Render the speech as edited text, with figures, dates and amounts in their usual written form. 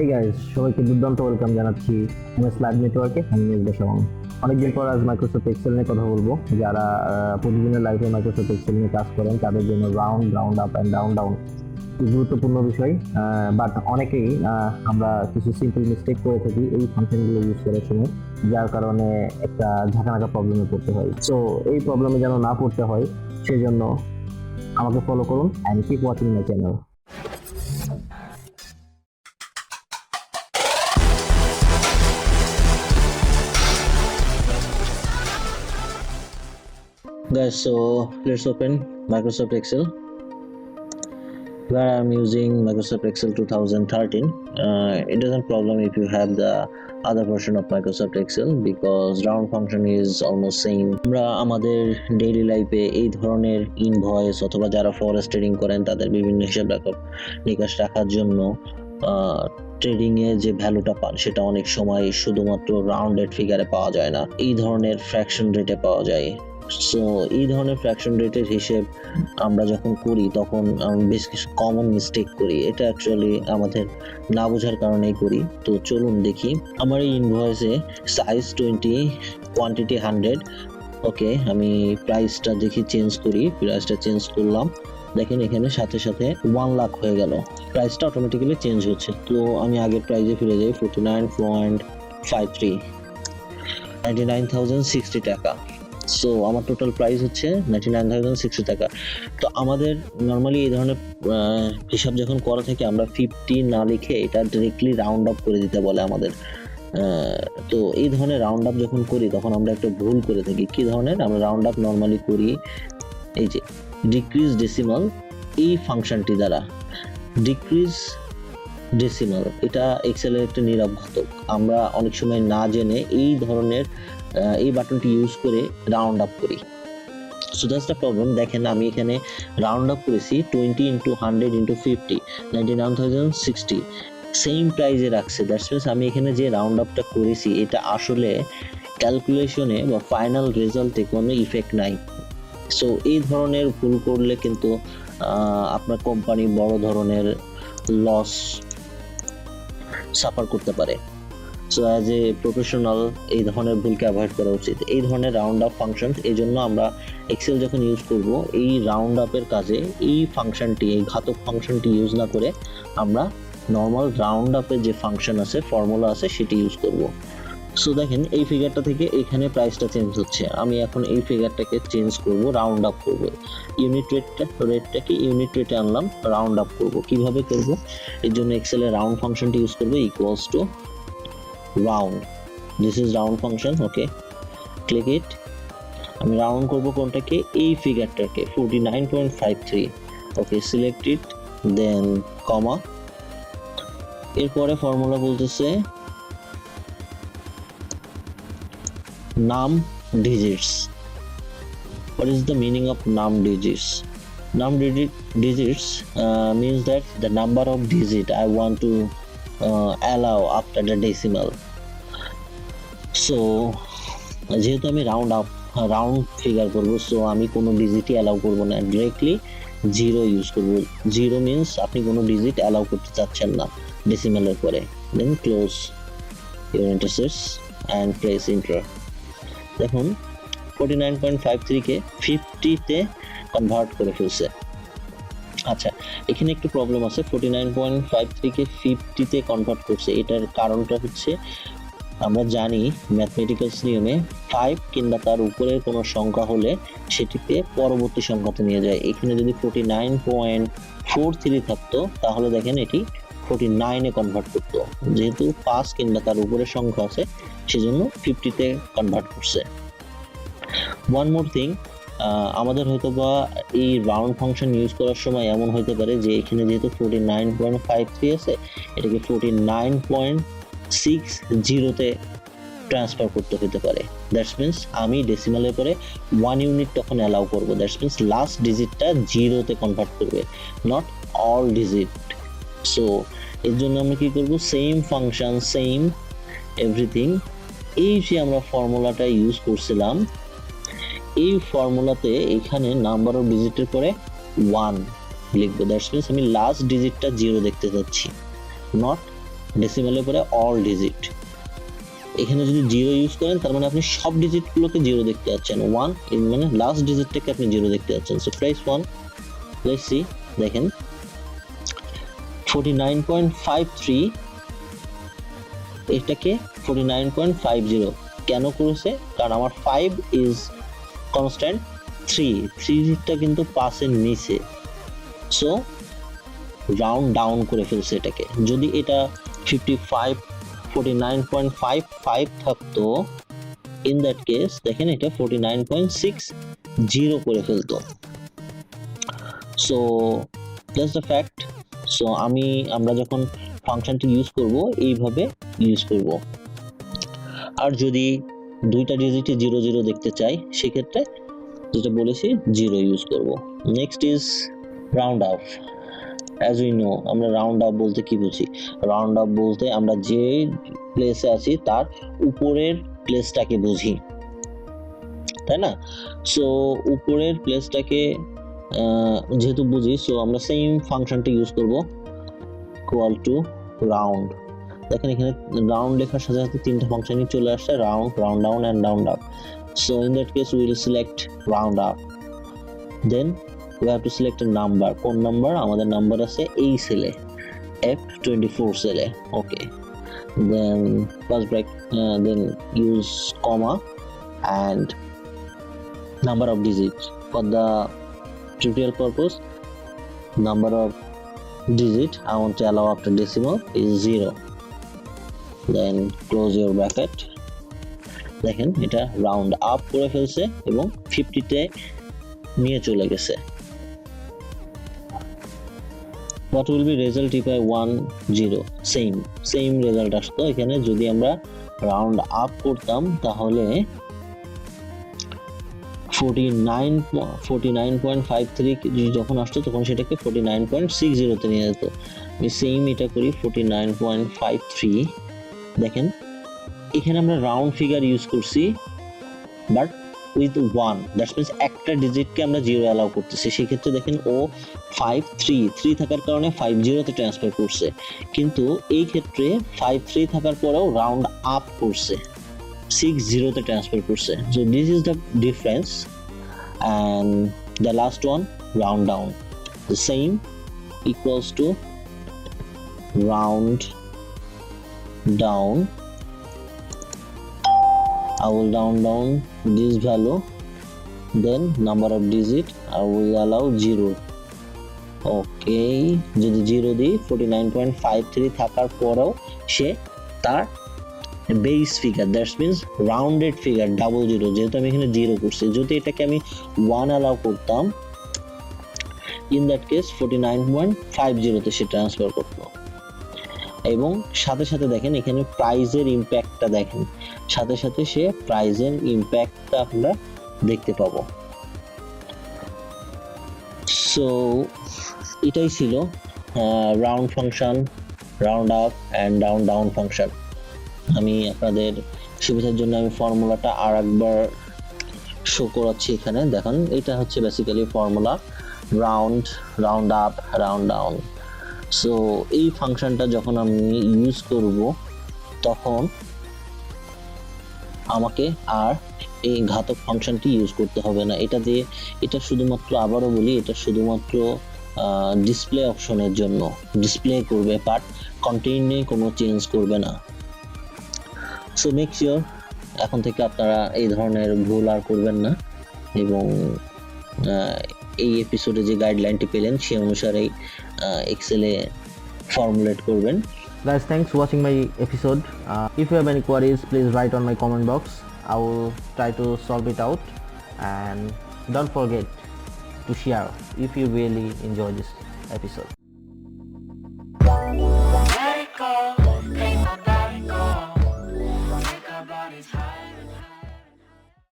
Hey guys, সবাইকে দুর্দান্ত welcome জানাচ্ছি এমএস লাইভ নেটওয়ার্কে। আমি মেজবা শাওন। অনেকদিন পর আজ মাইক্রোসফট এক্সেল নিয়ে কথা বলবো। যারা প্রতিদিনের লাইফে মাইক্রোসফট এক্সেল নিয়ে কাজ করেন তাদের জন্য round round up and down down গুরুত্বপূর্ণ বিষয়। বাট অনেকেই আমরা কিছু সিম্পল মিস্টেক করে থাকি এই ফাংশনগুলো ইউজ করার সময়, যার কারণে একটা ঝাঁকানাকা প্রবলেমে পড়তে হয়। তো এই প্রবলেমে যেন না পড়তে হয় সেজন্য আমাকে ফলো করুন and keep watching my channel. Guys, so let's open Microsoft Excel where I'm using Microsoft Excel 2013. It doesn't problem if you have the other version of Microsoft Excel because round function is almost same. আমরা আমাদের daily লাইফে এই ধরনের invoice অথবা যারা forest trading করেন তাদের বিভিন্ন হিসাব নিকাশ রাখার জন্য ট্রেডিং এ যে ভ্যালুটা পান সেটা অনেক সময় শুধুমাত্র রাউন্ডেড ফিগারে পাওয়া যায় না, এই ধরনের ফ্র্যাকশন রেটে পাওয়া যায়। সো এই ধরনের ফ্র্যাকশন রেটের হিসেব আমরা যখন করি তখন বেশ কিছু কমন মিস্টেক করি। এটা অ্যাকচুয়ালি আমাদের না বোঝার কারণেই করি। তো চলুন দেখি। আমার এই ইনভয়েসে সাইজ 20, কোয়ান্টিটি 100। ওকে, আমি প্রাইসটা দেখি চেঞ্জ করি। প্রাইসটা চেঞ্জ করলাম, দেখেন এখানে সাথে সাথে 1 লাখ হয়ে গেল। প্রাইসটা অটোমেটিক্যালি চেঞ্জ হচ্ছে। তো আমি আগের প্রাইসে ফিরে যাই, 49.53, 99,060 টাকা। সো আমার টোটাল প্রাইস হচ্ছে 99,060 টাকা। তো আমাদের নর্মালি এই ধরনের হিসাব যখন করা থাকে আমরা 50 না লিখে এটা ডিরেক্টলি রাউন্ড আপ করে দিতে বলে আমাদের। তো এই ধরনের রাউন্ড আপ যখন করি তখন আমরা একটা ভুল করে থাকি। কি ধরনের? আমরা রাউন্ড আপ নর্মালি করি এই যে ডিক্রিজ ডেসিমাল এই ফাংশনটি দ্বারা। ডিক্রিজ ডেসিমাল এটা এক্সেলের একটা নীরব ঘাতক। আমরা অনেক সময় না জেনে এই ধরনের এই বাটনটি ইউজ করে রাউন্ড আপ করি। So that's the problem. দেখেন আমি এখানে রাউন্ড আপ করেছি 20 ইন্টু 100 ইন্টু 50, 99,060 সেম প্রাইজে রাখছে। দ্যাটস মিনস আমি এখানে যে রাউন্ড আপটা করেছি এটা আসলে ক্যালকুলেশনে বা ফাইনাল রেজাল্টে কোনো ইফেক্ট নাই। সো এই ধরনের ভুল করলে কিন্তু আপনার কোম্পানি বড় ধরনের লস সাফার করতে পারে। সো অ্যাজ এ প্রফেশনাল এই ধরনের ভুলকে অ্যাভয়েড করা উচিত। এই ধরনের রাউন্ড আপ ফাংশন, এই জন্য আমরা এক্সেল যখন ইউজ করব এই রাউন্ড আপের কাজে এই ফাংশনটি, এই ঘাতক ফাংশনটি ইউজ না করে আমরা নর্মাল রাউন্ড আপের যে ফাংশন আছে, ফর্মুলা আছে, সেটি ইউজ করব। সো দেখেন এই ফিগারটা থেকে এখানে প্রাইসটা চেঞ্জ হচ্ছে। আমি এখন এই ফিগারটাকে চেঞ্জ করব, রাউন্ড আপ করব। ইউনিট রেটটাকে ইউনিট রেটে আনলাম, রাউন্ড আপ করব। কিভাবে করব? এর জন্য এক্সেলের রাউন্ড ফাংশনটি ইউজ করব, equals to round. This is round function. Okay, click it. আমি রাউন্ড করব কোনটাকে? এই ফিগারটাকে, 49.53। ওকে, সিলেক্ট ইট, দেন কমা। এরপরে ফর্মুলা বলতেছে num digits. What is the meaning of num digits? Num digits means that the number of digit I want to allow after the decimal. So যেহেতু আমি round figure করব, so আমি কোনো ডিজিটই অ্যালাউ করব না, directly 0 use করব। 0 means আপনি কোনো ডিজিট অ্যালাউ করতে চাচ্ছেন না ডেসিমালের পরে। দেন ক্লোজ ইউর ইন্টারসেস অ্যান্ড প্রেস এন্টার। দেখুন 49.53 কে 50 তে কনভার্ট করে ফেলছে। আচ্ছা, এখানে একটু প্রবলেম আছে। 49.53 কে 50 তে কনভার্ট করছে, এটার কারণটা হচ্ছে আমরা জানি ম্যাথমেটিক্যালস নিয়মে 5 কিংবা তার উপরের কোনো সংখ্যা হলে সেটিকে পরবর্তী সংখ্যাতে নিয়ে যায়। এখানে যদি 49.43 থাকতো তাহলে দেখেন এটি 49 এ কনভার্ট করতো। যেহেতু 5 কিংবা তার উপরের সংখ্যা আছে সেজন্য 50 তে কনভার্ট করছে। ওয়ান মোর থিং, আমাদের হয়তো বা এই রাউন্ড ফাংশন ইউজ করার সময় এমন হতে পারে যে এখানে যেহেতু 49.53 আছে এটাকে 49.60 তে ট্রান্সফার করতে হতে পারে। দ্যাটস মিনস আমি ডেসিমালের পরে 1 ইউনিট তখন অ্যালাউ করব। দ্যাটস মিনস লাস্ট ডিজিটটা 0 তে কনভার্ট করবে, নট অল ডিজিট। সো এর জন্য আমরা কি করব? সেম ফাংশন, সেম এভরিথিং, এই যে আমরা ফর্মুলাটা ইউজ করছিলাম এই ফর্মুলাতে এখানে নাম্বার অফ ডিজিটের পরে 1 লিখবো। দ্যাটস মিনস আমি লাস্ট ডিজিটটা 0 দেখতে যাচ্ছি, নট ডেসিমালের পরে অল ডিজিট। এখানে যদি 0 ইউজ করেন তার মানে আপনি সব ডিজিটগুলোকে 0 দেখতে পাচ্ছেন, 1 এর মানে লাস্ট ডিজিটটাকে আপনি 0 দেখতে পাচ্ছেন। সো প্রেস 1, লেটস সি, দেখেন 49.53 এটাকে 49.50 কেন করেছে? কারণ আমার 5 ইজ কনস্ট্যান্ট, 3টা কিন্তু 5 এর নিচে, সো রাউন্ড ডাউন করে ফেলছে এটাকে। যদি এটা 49.55 থাকতো, ইন দ্যাট কেস দেখেন এটা 49.60 করে ফেলতো। So that's the fact. So আমরা যখন ফাংশনটি ইউজ করব এইভাবে ইউজ করব। আর যদি দুইটা ডিজিটে 0 দেখতে চাই সেক্ষেত্রে যেটা বলেছি 0 ইউজ করব। Next is round of. As we know, আমরা রাউন্ড অফ বলতে কি বুঝি? রাউন্ড অফ বলতে আমরা যে প্লেসে আছি তার উপরের প্লেসটাকে বুঝি, তাই না? সো উপরের প্লেসটাকে যেহেতু বুঝি, সো আমরা সেম ফাংশনটা ইউজ করব, ইকুয়াল টু রাউন্ড। দেখেন এখানে রাউন্ড লেখার সাথে সাথে তিনটা ফাংশনই চলে আসছে, round, round down and round up. So in that case will select round up, then we have to select a number. কোন নাম্বার? আমাদের নাম্বার আছে এই সেলে, F24 সেলে। ওকে, then first break, then use comma and number of digits. For the tutorial purpose, number of digit I want to allow after decimal is 0. Then close your bracket. দেখেন এটা round up করে ফেলছে এবং 50-তে নিয়ে চলে গেছে। What will be result if I 1 0? Same result আসতো। এখানে যদি আমরা রাউন্ড আপ করতাম তাহলে 49.53 যখন আসতো তখন সেটাকে 49.60 তে নিয়ে যেত। আমি সেম এটা করি 49.53। দেখেন এখানে আমরা রাউন্ড ফিগার ইউজ করছি বাট উইথ 1, দ্যাট মিন্স একটা ডিজিটকে আমরা 0 অ্যালাউ করতেছি। সেক্ষেত্রে দেখেন ও 53 থাকার কারণে 50 তে ট্রান্সফার করছে, কিন্তু এই ক্ষেত্রে 53 থাকার পরেও রাউন্ড আপ করছে, 60 তে ট্রান্সফার করছে। So this is the difference. And the last one, round down, the same, equals to round down. I will round down this value, then number of digit I will allow 0. Okay, যদি 0 দিই 49.53 থাকার পরেও সে তার base figure, that means rounded figure 00, যেহেতু আমি এখানে 0 করছি, যদি এটাকে আমি 1 অ্যালাউ করতাম, ইন দ্যাট কেস 49.50 তে সে ট্রান্সফার করতো। এবং সাথে সাথে দেখেন এখানে প্রাইজের ইম্প্যাক্টটা দেখেন, সাথে সাথে সে প্রাইজের ইম্প্যাক্টটা আমরা দেখতে পাবো। সো এটাই ছিল round function, round up and round down function. আমি আপনাদের সুবিধার জন্য আমি ফর্মুলাটা আর একবার শো করাচ্ছি এখানে। দেখেন এটা হচ্ছে basically formula, round, round up, round down. So এই ফাংশনটা যখন আমি ইউজ করব তখন আমাকে আর এই ঘাতক ফাংশনটি ইউজ করতে হবে না। এটা শুধুমাত্র, আবারও বলি, এটা শুধুমাত্র ডিসপ্লে অপশনের জন্য, ডিসপ্লে করবে বাট কন্টেইনে কোনো চেঞ্জ করবে না। সো মেক শিওর এখন থেকে আপনারা এই ধরনের ভুল আর করবেন না এবং এই এপিসোডে যে গাইডলাইনটি পেলেন সে অনুসারেই এক্সেলে ফর্মুলেট করবেন। Guys, thanks for watching my episode. If you have any queries, please write on my comment box. I will try to solve it out, and don't forget to share if you really enjoy this episode.